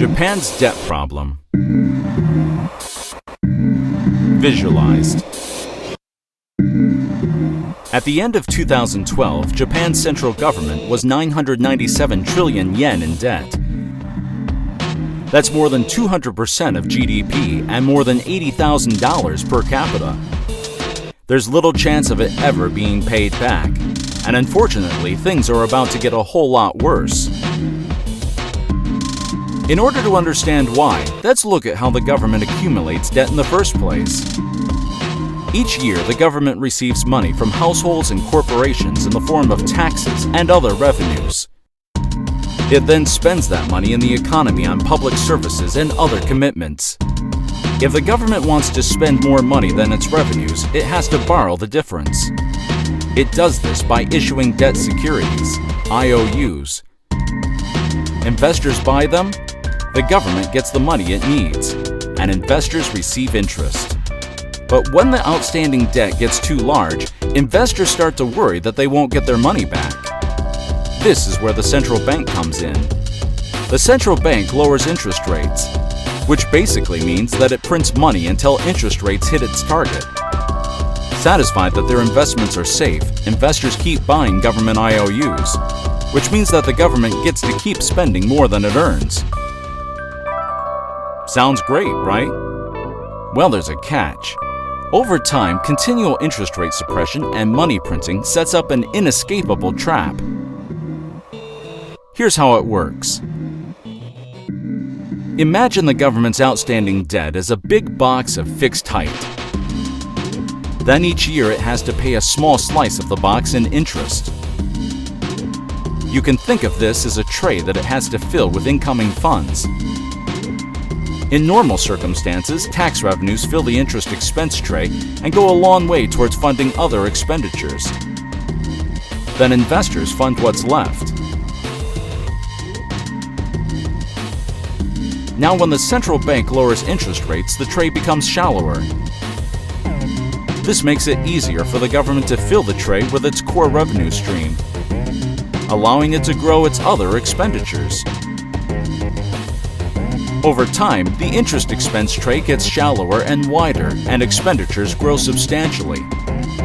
Japan's debt problem. Visualized. At the end of 2012, Japan's central government was 997 trillion yen in debt. That's more than 200% of GDP and more than $80,000 per capita. There's little chance of it ever being paid back, and unfortunately, things are about to get a whole lot worse. In order to understand why, let's look at how the government accumulates debt in the first place. Each year, the government receives money from households and corporations in the form of taxes and other revenues. It then spends that money in the economy on public services and other commitments. If the government wants to spend more money than its revenues, it has to borrow the difference. It does this by issuing debt securities, IOUs. Investors buy them, the government gets the money it needs, and investors receive interest. But when the outstanding debt gets too large, investors start to worry that they won't get their money back. This is where the central bank comes in. The central bank lowers interest rates, which basically means that it prints money until interest rates hit its target. Satisfied that their investments are safe, investors keep buying government IOUs, which means that the government gets to keep spending more than it earns. Sounds great, right? Well, there's a catch. Over time, continual interest rate suppression and money printing sets up an inescapable trap. Here's how it works. Imagine the government's outstanding debt as a big box of fixed height. Then each year it has to pay a small slice of the box in interest. You can think of this as a tray that it has to fill with incoming funds. In normal circumstances, tax revenues fill the interest expense tray and go a long way towards funding other expenditures. Then investors fund what's left. Now, when the central bank lowers interest rates, the tray becomes shallower. This makes it easier for the government to fill the tray with its core revenue stream, allowing it to grow its other expenditures. Over time, the interest expense tray gets shallower and wider, and expenditures grow substantially.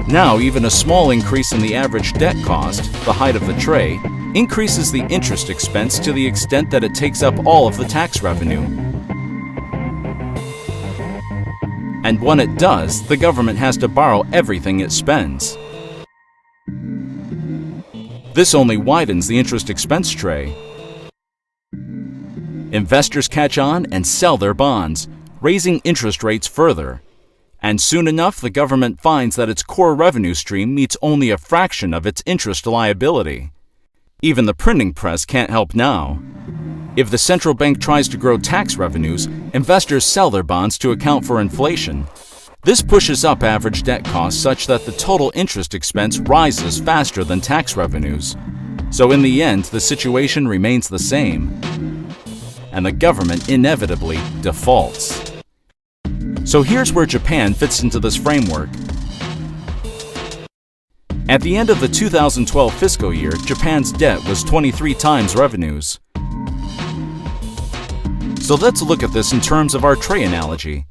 Now, even a small increase in the average debt cost, the height of the tray, increases the interest expense to the extent that it takes up all of the tax revenue. And when it does, the government has to borrow everything it spends. This only widens the interest expense tray. Investors catch on and sell their bonds, raising interest rates further. And soon enough, the government finds that its core revenue stream meets only a fraction of its interest liability. Even the printing press can't help now. If the central bank tries to grow tax revenues, investors sell their bonds to account for inflation. This pushes up average debt costs such that the total interest expense rises faster than tax revenues. So in the end, the situation remains the same, and the government inevitably defaults. So here's where Japan fits into this framework. At the end of the 2012 fiscal year, Japan's debt was 23 times revenues. So let's look at this in terms of our tray analogy.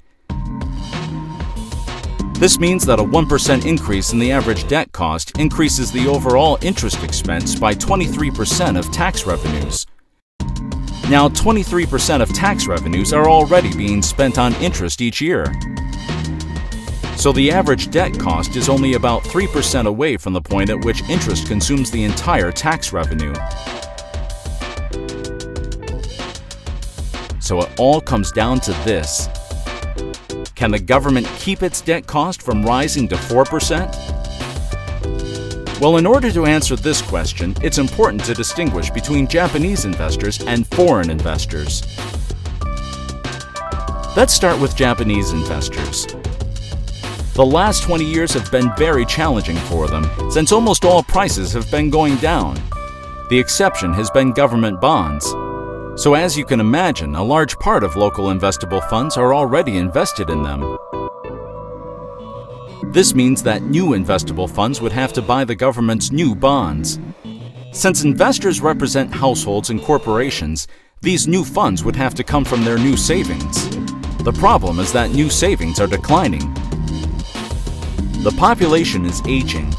This means that a 1% increase in the average debt cost increases the overall interest expense by 23% of tax revenues. Now, 23% of tax revenues are already being spent on interest each year. So the average debt cost is only about 3% away from the point at which interest consumes the entire tax revenue. So it all comes down to this. Can the government keep its debt cost from rising to 4%? Well, in order to answer this question, it's important to distinguish between Japanese investors and foreign investors. Let's start with Japanese investors. The last 20 years have been very challenging for them, since almost all prices have been going down. The exception has been government bonds. So as you can imagine, a large part of local investable funds are already invested in them. This means that new investable funds would have to buy the government's new bonds. Since investors represent households and corporations, These new funds would have to come from their new savings. The problem is that new savings are declining. The population is aging,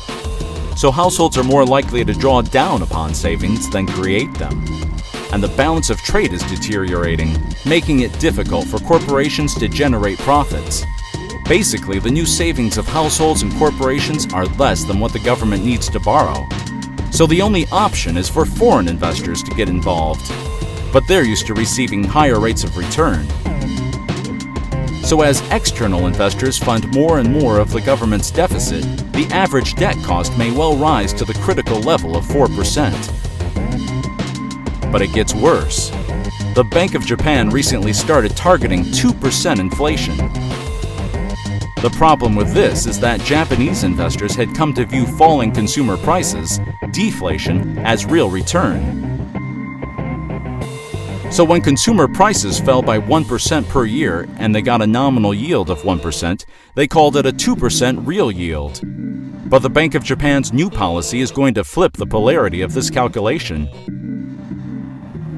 so households are more likely to draw down upon savings than create them. And the balance of trade is deteriorating, making it difficult for corporations to generate profits. Basically, the new savings of households and corporations are less than what the government needs to borrow. So the only option is for foreign investors to get involved. But they're used to receiving higher rates of return. So as external investors fund more and more of the government's deficit, the average debt cost may well rise to the critical level of 4%. But it gets worse. The Bank of Japan recently started targeting 2% inflation. The problem with this is that Japanese investors had come to view falling consumer prices, deflation, as real return. So when consumer prices fell by 1% per year and they got a nominal yield of 1%, they called it a 2% real yield. But the Bank of Japan's new policy is going to flip the polarity of this calculation.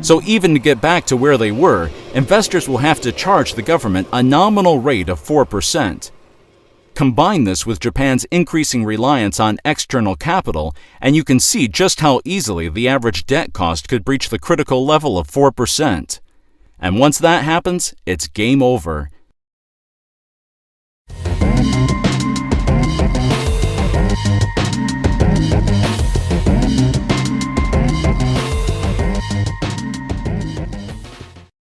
So even to get back to where they were, investors will have to charge the government a nominal rate of 4%. Combine this with Japan's increasing reliance on external capital, and you can see just how easily the average debt cost could breach the critical level of 4%. And once that happens, it's game over.